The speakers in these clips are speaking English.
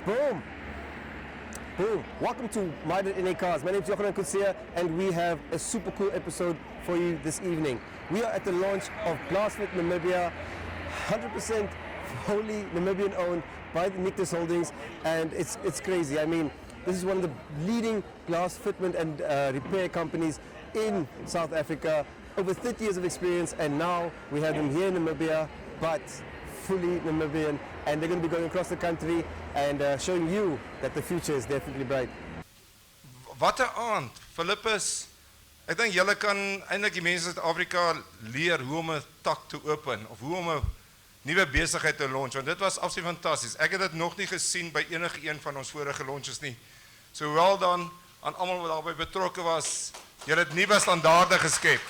Boom! Boom! Welcome to Minded NA Cars. My name is Johan Kutsia, and we have a super cool episode for you this evening. We are at the launch of GlasFit Namibia, 100% wholly Namibian owned by the Nictus Holdings, and it's crazy. I mean, this is one of the leading glass fitment and repair companies in South Africa. Over 30 years of experience, and now we have them here in Namibia, but fully Namibian, and they're going to be going across the country and showing you that the future is definitely bright. Wat 'n aand, Philippus. Ek dink julle kan eintlik die mense in Suid-Afrika leer hoe om 'n tak te open of hoe om 'n nuwe besigheid te launch, want dit was absoluut fantasties. Ek het dit nog nie gesien by enige een van ons vorige launches nie. So wel dan aan almal wat daarbey betrokke was. Julle het nuwe standaarde geskep.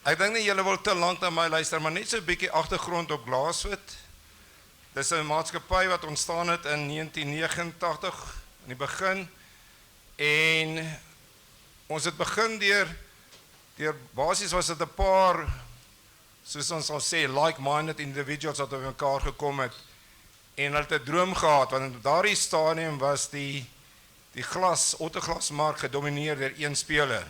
Ek dink nie julle wil te lank na my luister, maar net so 'n bietjie agtergrond op GlasFit. Dis 'n maatskappy wat ontstaan het in 1989 in die begin, en ons het begin deur basies was dit 'n paar, soos ons sal sê, like-minded individuals wat by mekaar gekom het en hulle het 'n droom gehad, want op daardie stadium was die autoglasmark gedomineer deur een speler.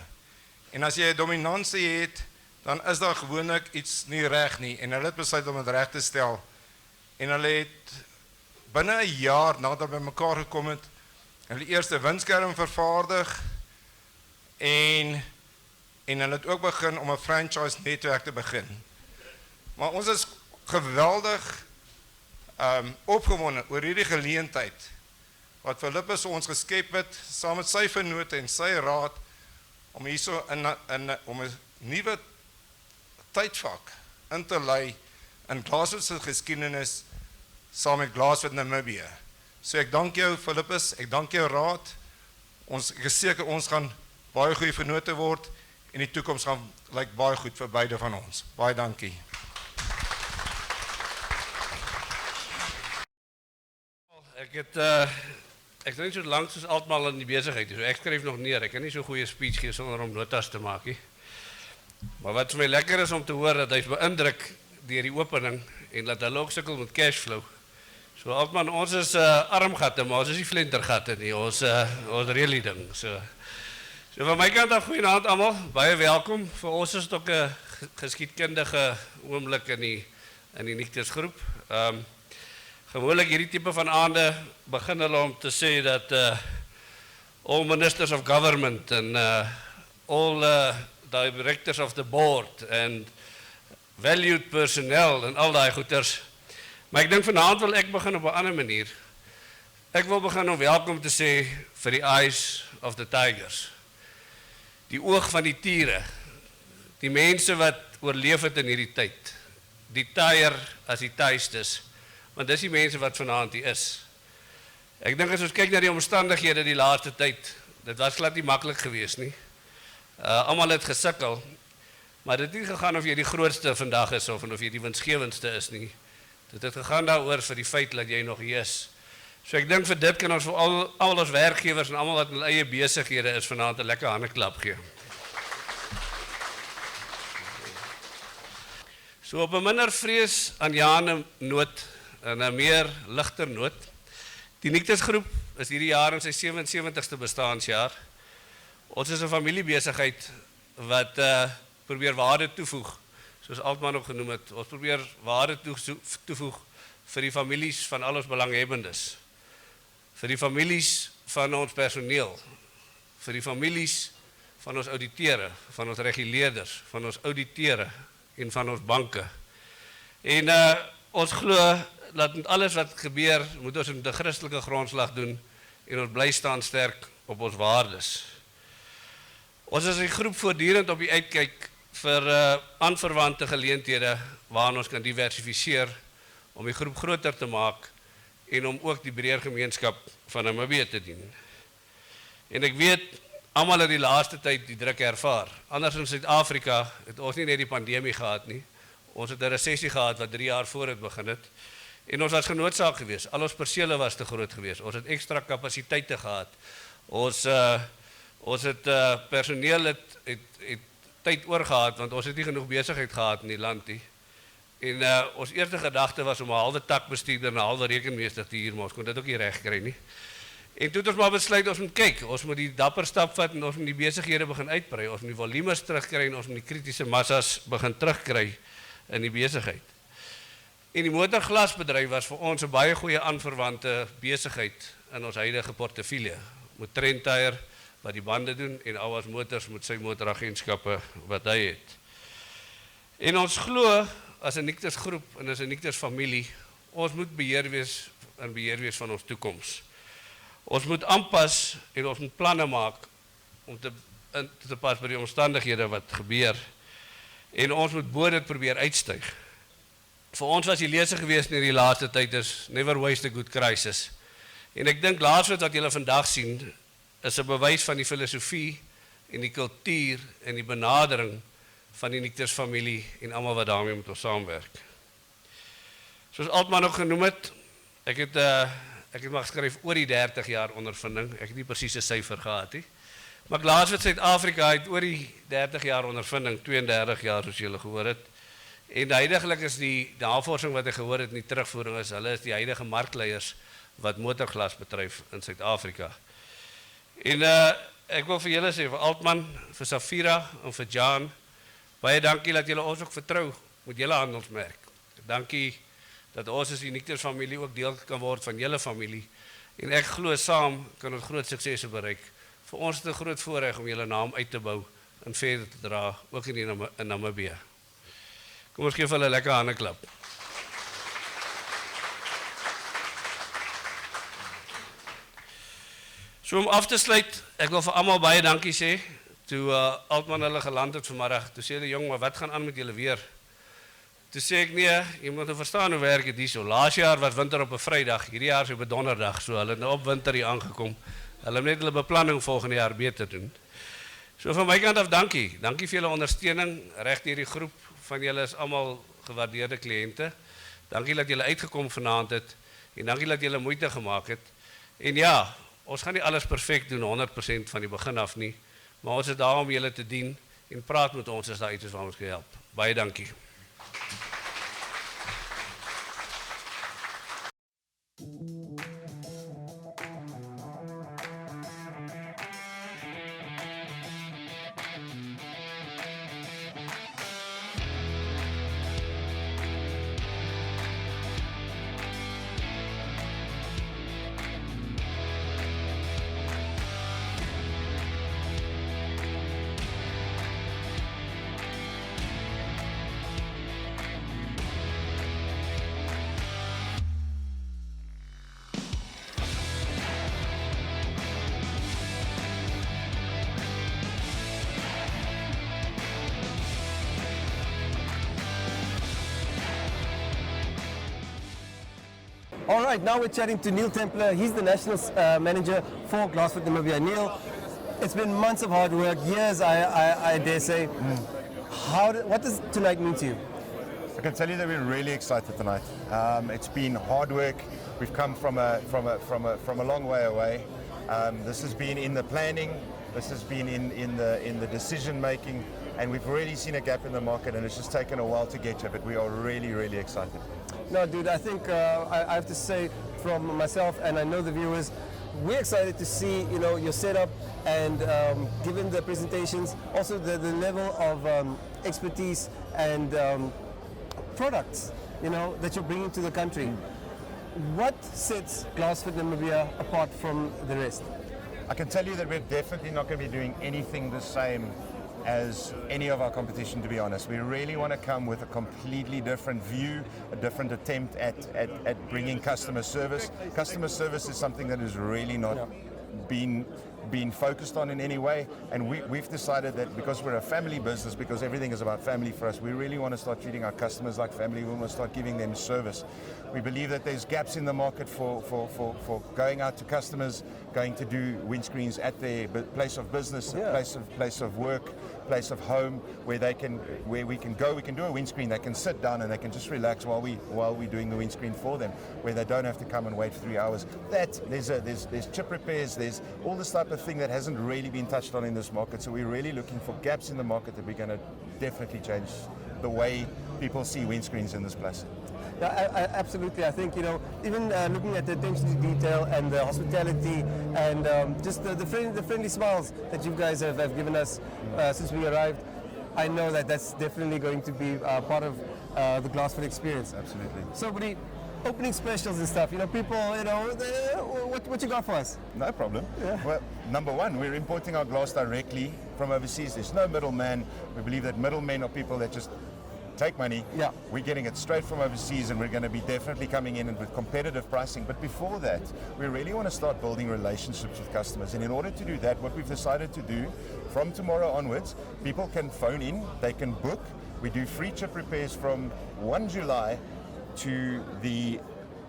En as jy 'n dominansie het, dan is daar gewoonlik iets nie reg nie, en hulle het besluit om dit reg te stel. En hulle het binne 'n jaar nadat by mekaar gekom het, hulle eerste windskerm vervaardig, en hulle het ook begin om 'n franchise netwerk te begin. Maar ons is geweldig opgewonde oor hierdie geleentheid wat Philippus ons geskep het, saam met sy vennote en sy raad, om hierso om 'n nuwe tydvak in te lei in GlasFit se geskiedenis saam met GlasFit Namibia. So ek dank jou, Philippus, ek dank jou raad. Ek is seker ons gaan baie goeie vennote word en die toekoms gaan lyk baie goed vir beide van ons. Baie dankie. Ek dink so lank soos altmal in die besigheid, so ek skryf nog neer. Ek kan nie so goeie speech gee sonder om notas te maak nie. Maar wat vir my lekker is om te hoor, dat hy's beïndruk deur die opening en dat hulle ook sukkel met cashflow. So altman, ons is armgatte, maar ons is nie flentergatte nie. Ons really ding. So van my kant af, goeienaand almal, baie welkom. Vir ons is dit ook 'n geskiedkundige oomblik in die Nictus groep. Gewoonlik hierdie tipe van aande begin hulle om te sê dat all ministers of government and all directors of the board and valued personnel en al daai goeters. Maar ek dink vanaand wil ek begin op 'n ander manier. Ek wil begin om welkom te sê vir die eyes of the tigers. Die oog van die tiere. Die mense wat oorleef het in hierdie tyd. Die tyre as die tuistes. Want dis die mense wat vanaand hier is. Ek dink as ons kyk na die omstandighede die laaste tyd, dit was glad nie maklik geweest nie. Almal het gesukkel, maar dit het nie gegaan of jy die grootste vandag is of jy die winsgewendste is nie. Dit het gegaan daaroor vir die feit dat jy nog hier is. So ek dink vir dit kan ons vir al ons werkgewers en almal wat in hulle eie besighede is vanaand 'n lekker handeklap gee. So op 'n minder vreesaanjaende noot en 'n meer ligter noot. Die Nictus groep is hierdie jaar in sy 77ste bestaansjaar. Ons is 'n familiebesigheid wat probeer waarde toevoeg, soos Altman ook genoem het. Ons probeer waarde toevoeg vir die families van al ons belanghebbendes, vir die families van ons personeel, vir die families van ons ouditeure, van ons reguleerders, van ons auditeure en van ons banke. En ons glo dat met alles wat gebeur, moet ons met 'n Christelike grondslag doen en ons bly staan sterk op ons waardes. Ons is 'n groep voortdurend op die uitkyk vir aanverwante geleenthede waarin ons kan diversifiseer om die groep groter te maak en om ook die breër gemeenskap van Namibië te dien. En ek weet, almal het die laaste tyd die druk ervaar. Anders in Suid-Afrika het ons nie net die pandemie gehad nie. Ons het 'n resessie gehad wat 3 jaar voor het begin het. En ons was genoodsaak geweest. Al ons persele was te groot geweest. Ons het ekstra kapasiteite gehad. Ons het personeel het tyd oorgehad, want ons het nie genoeg besigheid gehad in die land nie. En ons eerste gedagte was om 'n halwe takbestuurder en 'n halwe rekenmeester te huur, maar ons kon dit ook nie reg kry nie. En toe het ons maar besluit, ons moet kyk, ons moet die dapper stap vat en ons moet die besighede begin uitbrei, ons moet die volumes terugkry en ons moet die kritiese massas begin terugkry in die besigheid. En die motorglasbedryf was vir ons 'n baie goeie aanverwante besigheid in ons huidige portefeulje. Met TrenTyre wat die bande doen en Ouas Motors met sy motoragentskappe wat hy het. En ons glo as 'n Nictus groep en as 'n Nictus familie, ons moet beheer wees van ons toekoms. Ons moet aanpas en ons moet planne maak om te pas by die omstandighede wat gebeur. En ons moet bo dit probeer uitstyg. Vir ons was die lese gewees in die laaste tyd is never waste a good crisis. En ek dink GlasFit wat julle vandag sien is 'n bewys van die filosofie en die kultuur en die benadering van die Nictus familie en almal wat daarmee met ons saamwerk. Soos Altman ook genoem het, ek het maar geskryf oor die 30 jaar ondervinding. Ek het nie presies 'n syfer gehad nie. Maar GlasFit Suid-Afrika het oor die 30 jaar ondervinding, 32 jaar soos julle gehoor het. En huidigelik is die navorsing wat ek gehoor het in die terugvoering is, hulle is die huidige markleiers wat motorglas betref in Suid-Afrika. En ek wil vir julle sê, vir Altman, vir Safira en vir Jan, baie dankie dat julle ons ook vertrou met julle handelsmerk. Dankie dat ons as die Nictus familie ook deel kan word van julle familie. En ek glo saam kan ons groot suksese bereik. Vir ons is dit 'n groot voorreg om julle naam uit te bou en verder te dra, ook in Namibië. Kom ons gee vir hulle 'n lekker handeklap. So om af te sluit, ek wil vir almal baie dankie sê. Toe Altman hulle geland het vanmiddag, toe sê hulle, jong, maar wat gaan aan met julle weer? Toe sê ek, nee, jy moet nou verstaan hoe werk dit hier so. Laas jaar was winter op 'n Vrydag, hierdie jaar is op 'n Donderdag, so hulle het nou op winter hier aangekom. Hulle moet net hulle beplanning volgende jaar beter doen. So van my kant af dankie. Dankie vir julle ondersteuning reg deur die groep. Van julle is almal gewaardeerde kliënte. Dankie dat julle uitgekom vanaand het en dankie dat julle moeite gemaak het. En ja, ons gaan nie alles perfek doen 100% van die begin af nie, maar ons is daar om julle te dien en praat met ons as daar iets is waar ons kan help. Baie dankie. All right, now we're chatting to Neil Templer. He's the national manager for GlasFit Namibia. Neil, it's been months of hard work, years, I dare say. What does tonight mean to you? I can tell you that we're really excited tonight. It's been hard work. We've come from a long way away. This has been in the planning. This has been in the decision making, and we've really seen a gap in the market, and it's just taken a while to get here. But we are really, really excited. No, dude, I think I have to say from myself, and I know the viewers, we're excited to see your setup, and given the presentations, also the level of expertise and products that you're bringing to the country. What sets GlasFit Namibia apart from the rest? I can tell you that we're definitely not going to be doing anything the same as any of our competition, to be honest. We really want to come with a completely different view, a different attempt at bringing customer service. Customer service is something that has really not been focused on in any way, and we've decided that because we're a family business, because everything is about family for us, we really want to start treating our customers like family. We want to start giving them service. We believe that there's gaps in the market for going out to customers, going to do windscreens at their place of business, place of work, place of home, where we can do a windscreen. They can sit down and they can just relax while we're doing the windscreen for them, where they don't have to come and wait 3 hours. There's chip repairs, there's all this type of thing that hasn't really been touched on in this market. So we're really looking for gaps in the market that we're going to definitely change the way people see windscreens in this place. Yeah, absolutely. I think, even looking at the attention to detail and the hospitality and just the friendly smiles that you guys have given us since we arrived, I know that that's definitely going to be part of the GlasFit experience. Absolutely. So, buddy, opening specials and stuff, people, what you got for us? No problem. Yeah. Well, number one, we're importing our glass directly from overseas. There's no middleman. We believe that middlemen are people that just take money. Yeah. We're getting it straight from overseas, and we're going to be definitely coming in with competitive pricing. But before that, we really want to start building relationships with customers. And in order to do that, what we've decided to do from tomorrow onwards, people can phone in, they can book. We do free chip repairs from 1 July to the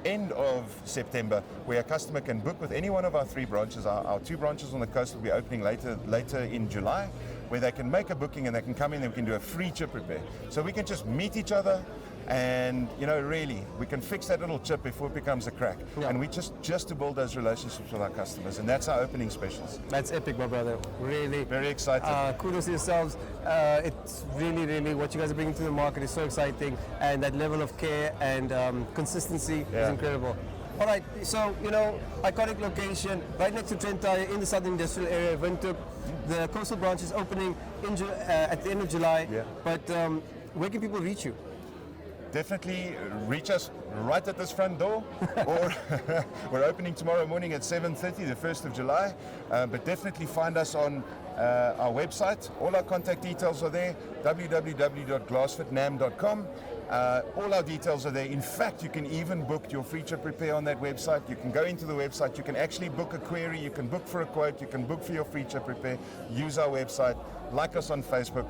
end of September, where a customer can book with any one of our 3 branches. Our 2 branches on the coast will be opening later in July, where they can make a booking and they can come in and we can do a free chip repair. So we can just meet each other and, really, we can fix that little chip before it becomes a crack. Yeah. And we just to build those relationships with our customers, and that's our opening specials. That's epic, my brother. Really. Very excited. Kudos to yourselves. It's really what you guys are bringing to the market is so exciting, and that level of care and consistency is incredible. All right, so, iconic location right next to TrenTyre in the southern industrial area of Windhoek. The coastal branch is opening at the end of July. Yeah. But where can people reach you? Definitely reach us right at this front door, or we're opening tomorrow morning at 7:30, the 1st of July. But definitely find us on our website. All our contact details are there, www.glasfitnam.com. All our details are there. In fact, you can even book your free chip repair on that website. You can go into the website, you can actually book a query, you can book for a quote, you can book for your free chip repair. Use our website, like us on Facebook.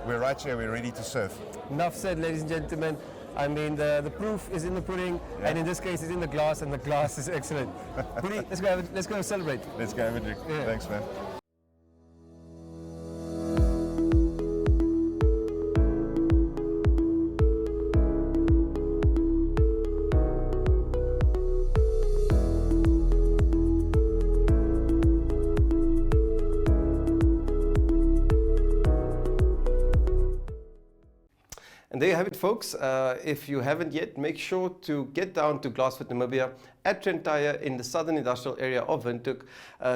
We're right here, we're ready to serve. Enough said, ladies and gentlemen. I mean, the proof is in the pudding, and in this case, it's in the glass, and the glass is excellent. Pudding, let's go celebrate. Let's go have a drink. Yeah. Thanks, man. And there you have it, folks. If you haven't yet, make sure to get down to GlasFit Namibia at TrenTyre in the southern industrial area of Windhoek.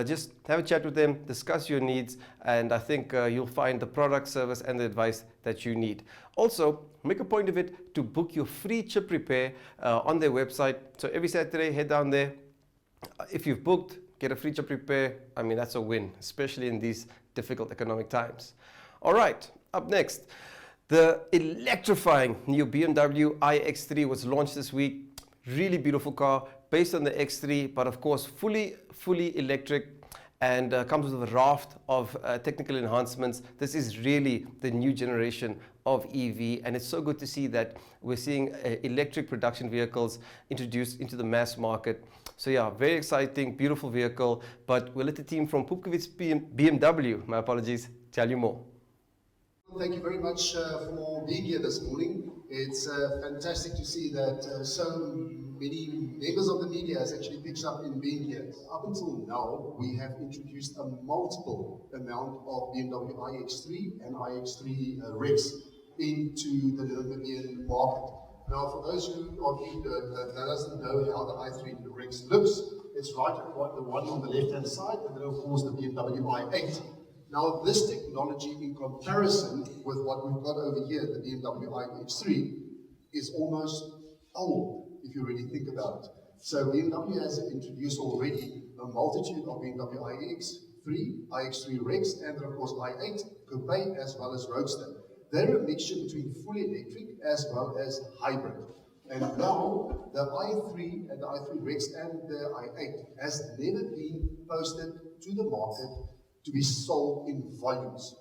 Just have a chat with them, discuss your needs, and I think you'll find the product, service, and the advice that you need. Also, make a point of it to book your free chip repair on their website. So every Saturday, head down there. If you've booked, get a free chip repair. I mean, that's a win, especially in these difficult economic times. All right, up next. The electrifying new BMW iX3 was launched this week. Really beautiful car, based on the X3, but of course fully electric, and comes with a raft of technical enhancements. This is really the new generation of EV, and it's so good to see that we're seeing electric production vehicles introduced into the mass market. So yeah, very exciting, beautiful vehicle, but we'll let the team from Pupkewitz BMW, my apologies, tell you more. Thank you very much for being here this morning. It's fantastic to see that so many members of the media has actually picked up in being here. Up until now, we have introduced a multiple amount of BMW iX3 and iX3 Rex into the Namibian market. Now, for those of you that doesn't know how the i3 Rex looks, it's right at the one on the left-hand side, and then of course the BMW i8. Now, this technology, in comparison with what we've got over here, the BMW iX3, is almost old, if you really think about it. So BMW has introduced already a multitude of BMW iX3, iX3 Rex, and then of course i8, Coupe, as well as Roadster. They're a mixture between fully electric as well as hybrid. And now, the i3 and the i3 Rex and the i8 has never been posted to the market to be sold in volumes.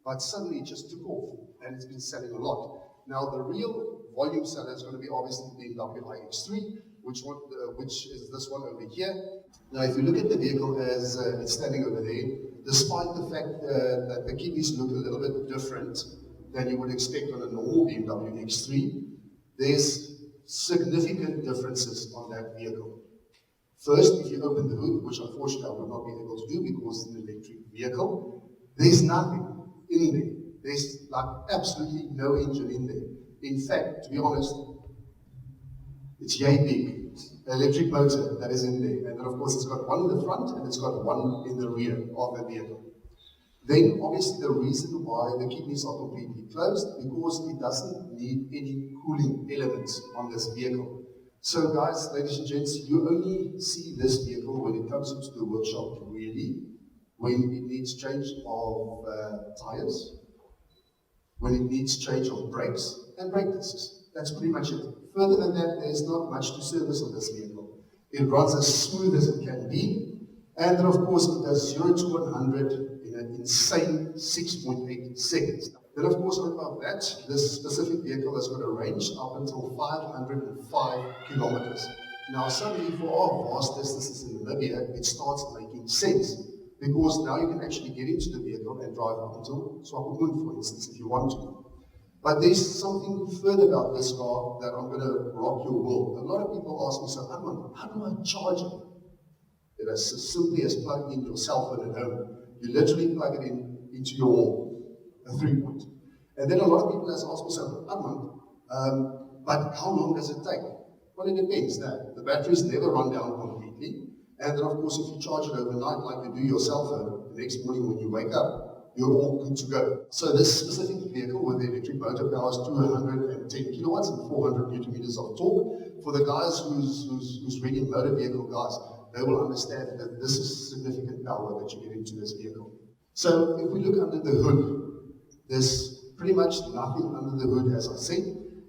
But suddenly it just took off, and it's been selling a lot. Now the real volume seller is going to be obviously the BMW iX3, which is this one over here. Now if you look at the vehicle as it's standing over there, despite the fact that the kidneys look a little bit different than you would expect on a normal BMW X3, there's significant differences on that vehicle. First, if you open the hood, which unfortunately I will not be able to do because it's an electric vehicle, there's nothing in there. There's like absolutely no engine in there. In fact, to be honest, it's yay big. Electric motor that is in there. And then of course it's got one in the front and it's got one in the rear of the vehicle. Then obviously the reason why the kidneys are completely closed, because it doesn't need any cooling elements on this vehicle. So guys, ladies and gents, you only see this vehicle when it comes into the workshop really, when it needs change of tires, when it needs change of brakes and brake discs. That's pretty much it. Further than that, there's not much to service on this vehicle. It runs as smooth as it can be, and then of course it does 0 to 100 in an insane 6.8 seconds. Then of course on top of that, this specific vehicle has got a range up until 505 kilometers. Now suddenly for our vast distances in Namibia, it starts making sense, because now you can actually get into the vehicle and drive up until Swakopmund, for instance, if you want to. But there's something further about this car that I'm going to rock your world. A lot of people ask me, so Arman, how do I charge it? It is as simply as plugging in your cell phone at home. You literally plug it into your wall, a 3-point. And then a lot of people have asked me, so Arman, but how long does it take? Well, it depends. The batteries never run down completely. And then of course, if you charge it overnight, like you do your cell phone, the next morning when you wake up, you're all good to go. So this specific vehicle with the electric motor powers 210 kilowatts and 400 newton meters of torque. For the guys who's really motor vehicle guys, they will understand that this is significant power that you get into this vehicle. So if we look under the hood, there's pretty much nothing under the hood, as I said.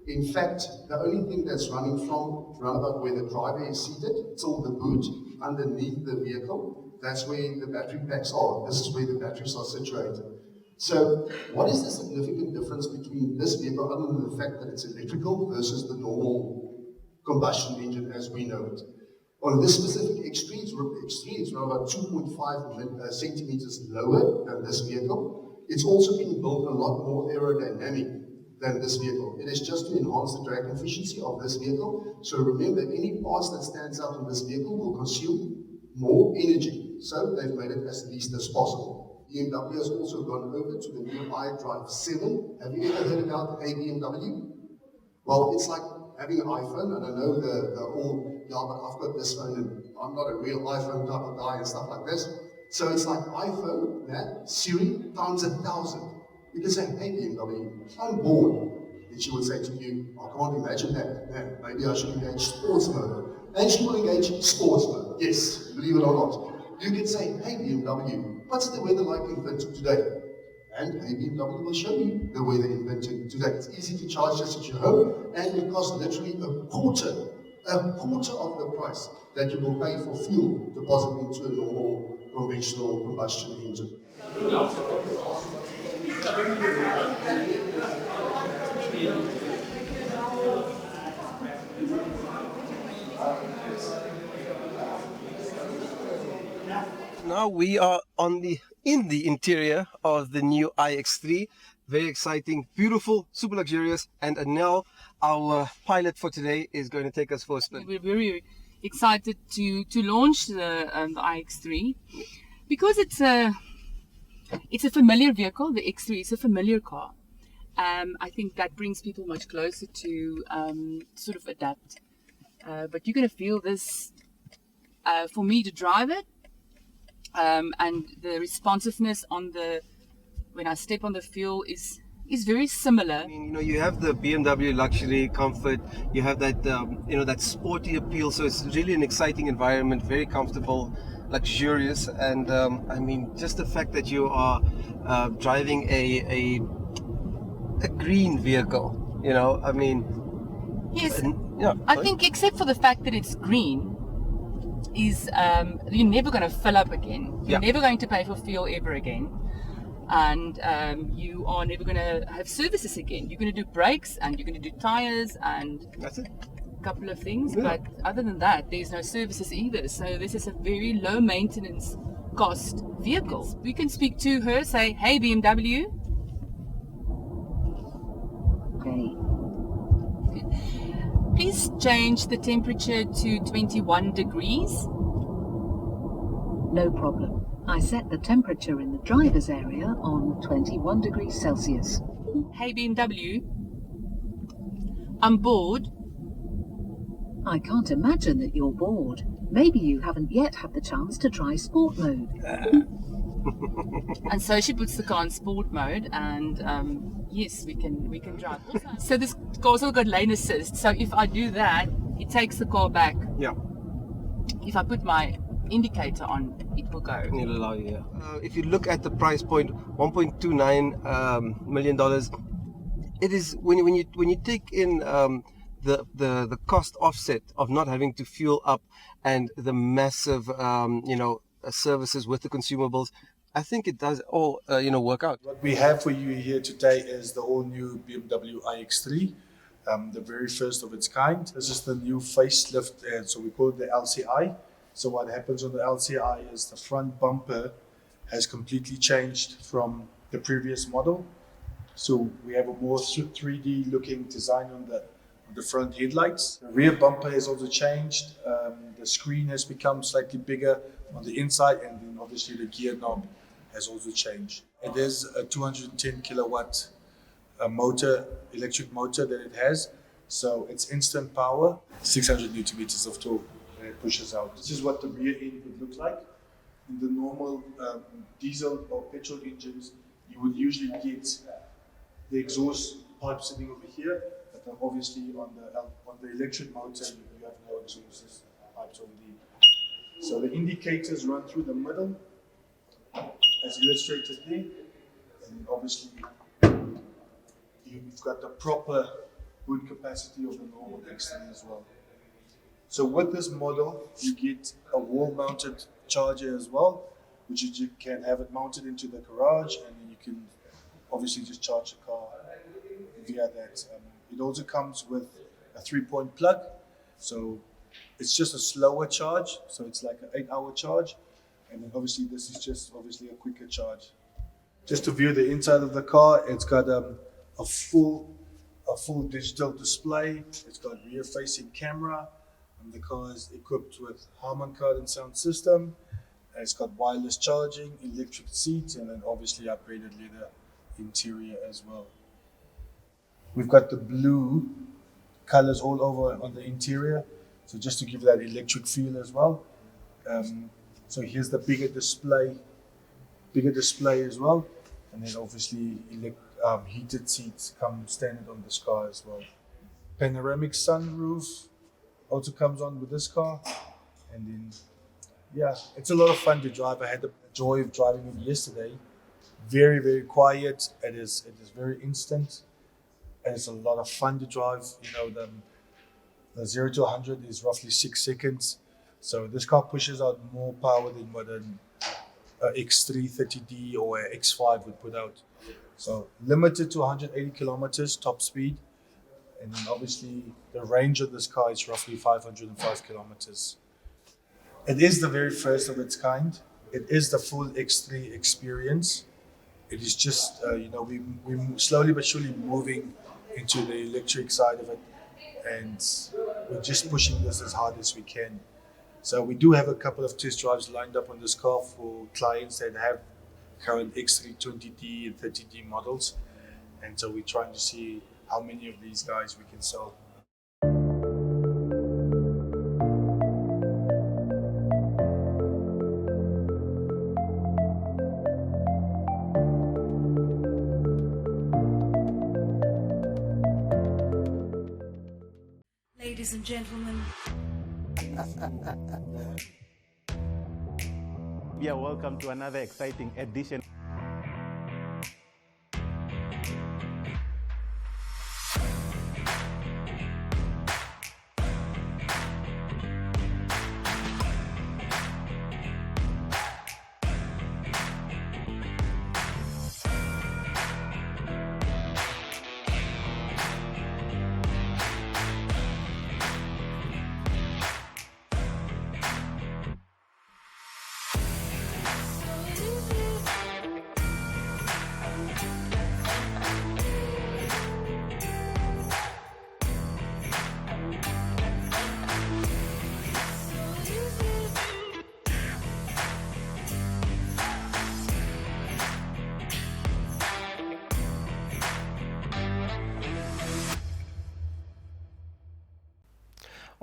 In fact, the only thing that's running from around about where the driver is seated till the boot underneath the vehicle, that's where the battery packs are. This is where the batteries are situated. So what is the significant difference between this vehicle, other than the fact that it's electrical versus the normal combustion engine as we know it? On this specific X3, it's around about 2.5 centimeters lower than this vehicle. It's also been built a lot more aerodynamic than this vehicle. It is just to enhance the drag efficiency of this vehicle. So remember, any parts that stands out on this vehicle will consume more energy. So they've made it as least as possible. BMW has also gone over to the new iDrive 7. Have you ever heard about a BMW? Well, it's like having an iPhone, and I know the all, yeah, but I've got this phone and I'm not a real iPhone type of guy and stuff like this. So it's like iPhone, Siri times 1,000. You can say, hey BMW, I'm bored. And she would say to you, I can't imagine that. Man, maybe I should engage sports mode. And she will engage sports mode. Yes, believe it or not. You can say, hey BMW, what's the weather like in Windhoek today? And hey BMW will show you the weather in Windhoek today. It's easy to charge just at your home, and it costs literally a quarter of the price that you will pay for fuel deposited into a normal conventional combustion engine. Now we are in the interior of the new iX3. Very exciting, beautiful, super luxurious, and now our pilot for today is going to take us for a spin. We're very excited to launch the iX3 because it's a familiar vehicle. The X3 is a familiar car. I think that brings people much closer to sort of adapt. But you're going to feel this for me to drive it. And the responsiveness when I step on the fuel is very similar. I mean, you have the BMW luxury comfort, you have that, that sporty appeal. So it's really an exciting environment, very comfortable, luxurious. And I mean, just the fact that you are driving a green vehicle, I mean. Yes, yeah, I think except for the fact that it's green, is you're never going to fill up again. You're never going to pay for fuel ever again, and you are never going to have services again. You're going to do brakes and you're going to do tires and that's it. A couple of things, but other than that, there's no services either. So this is a very low maintenance cost vehicle. We can speak to her, say, hey BMW. Okay. Please change the temperature to 21 degrees. No problem. I set the temperature in the driver's area on 21 degrees Celsius. Hey BMW, I'm bored. I can't imagine that you're bored. Maybe you haven't yet had the chance to try sport mode. And so she puts the car in sport mode, and yes, we can drive. So this car's also got lane assist. So if I do that, it takes the car back. Yeah. If I put my indicator on, it will go. It'll allow you, yeah. If you look at the price point, $1.29 million, it is when you take in the cost offset of not having to fuel up and the massive services with the consumables, I think it does all work out. What we have for you here today is the all-new BMW iX3, the very first of its kind. This is the new facelift, and so we call it the LCI. So what happens on the LCI is the front bumper has completely changed from the previous model. So we have a more 3D looking design on the front headlights. The rear bumper has also changed. The screen has become slightly bigger on the inside, and then obviously the gear knob has also changed. It is a 210 kilowatt electric motor that it has. So it's instant power, 600 newton meters of torque that it pushes out. This is what the rear end would look like. In the normal diesel or petrol engines, you would usually get the exhaust pipe sitting over here, but then obviously on the electric motor, you have no exhaust pipes over there. So the indicators run through the middle, as illustrated there, and obviously you've got the proper hood capacity of the normal X3 as well. So with this model, you get a wall-mounted charger as well, which you can have it mounted into the garage, and then you can obviously just charge the car via that. It also comes with a 3-point plug, so it's just a slower charge, so it's like an 8-hour charge, and then obviously this is just obviously a quicker charge. Just to view the inside of the car, it's got a full digital display. It's got rear-facing camera, and the car is equipped with Harman Kardon sound system. It's got wireless charging, electric seats, and then obviously upgraded leather interior as well. We've got the blue colors all over on the interior, so just to give that electric feel as well. So here's the bigger display as well, and then obviously heated seats come standard on this car as well. Panoramic sunroof also comes on with this car, and then yeah, it's a lot of fun to drive. I had the joy of driving it yesterday. Very, very quiet. It is very instant, and it's a lot of fun to drive. You know, the 0 to 100 is roughly 6 seconds. So this car pushes out more power than what an X3 30D or an X5 would put out. So limited to 180 kilometers top speed, and then obviously the range of this car is roughly 505 kilometers. It is the very first of its kind. It is the full X3 experience. It is just, we're slowly but surely moving into the electric side of it, and we're just pushing this as hard as we can. So we do have a couple of test drives lined up on this car for clients that have current X3 20D and 30D models, and so we're trying to see how many of these guys we can sell. Ladies and gentlemen. Yeah, welcome to another exciting edition.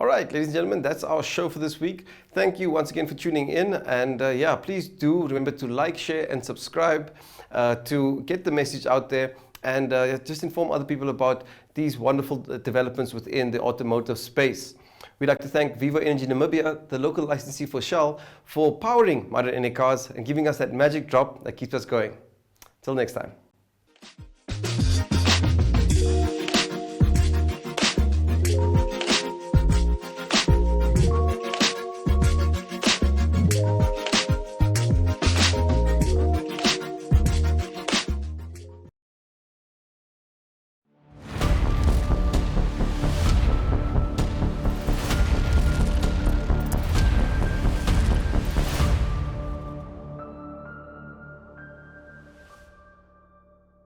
All right, ladies and gentlemen, that's our show for this week. Thank you once again for tuning in. And yeah, please do remember to like, share, and subscribe to get the message out there and just inform other people about these wonderful developments within the automotive space. We'd like to thank Vivo Energy Namibia, the local licensee for Shell, for powering modern NA cars and giving us that magic drop that keeps us going. Till next time.